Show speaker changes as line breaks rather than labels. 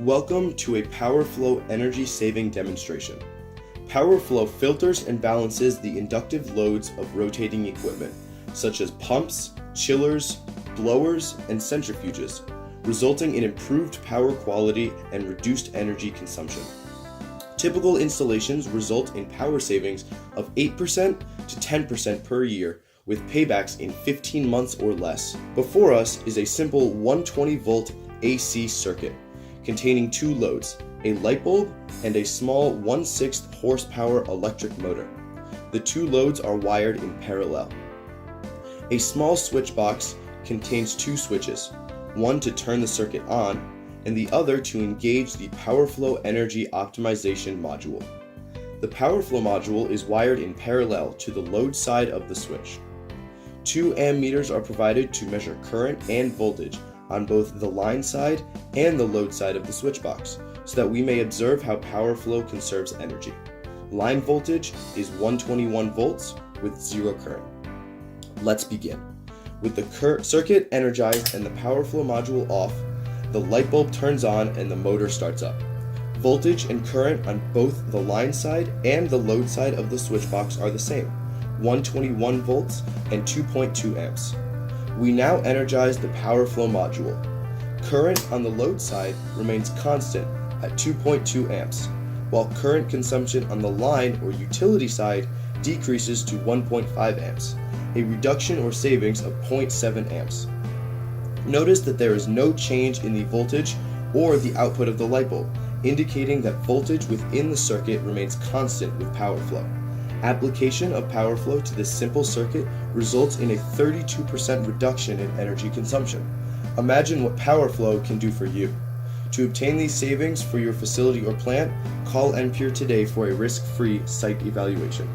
Welcome to a PowerFlow energy saving demonstration. PowerFlow filters and balances the inductive loads of rotating equipment, such as pumps, chillers, blowers, and centrifuges, resulting in improved power quality and reduced energy consumption. Typical installations result in power savings of 8% to 10% per year, with paybacks in 15 months or less. Before us is a simple 120 volt AC circuit containing two loads, a light bulb and a small 1/6 horsepower electric motor. The two loads are wired in parallel. A small switch box contains two switches, one to turn the circuit on and the other to engage the PowerFlow energy optimization module. The PowerFlow module is wired in parallel to the load side of the switch. Two ammeters are provided to measure current and voltage on both the line side and the load side of the switch box, so that we may observe how PowerFlow conserves energy. Line voltage is 121 volts with zero current. Let's begin. With the circuit energized and the PowerFlow module off, the light bulb turns on and the motor starts up. Voltage and current on both the line side and the load side of the switch box are the same, 121 volts and 2.2 amps. We now energize the PowerFlow module. Current on the load side remains constant at 2.2 amps, while current consumption on the line or utility side decreases to 1.5 amps, a reduction or savings of 0.7 amps. Notice that there is no change in the voltage or the output of the light bulb, indicating that voltage within the circuit remains constant with PowerFlow. Application of PowerFlow to this simple circuit results in a 32% reduction in energy consumption. Imagine what PowerFlow can do for you. To obtain these savings for your facility or plant, call NPure today for a risk-free site evaluation.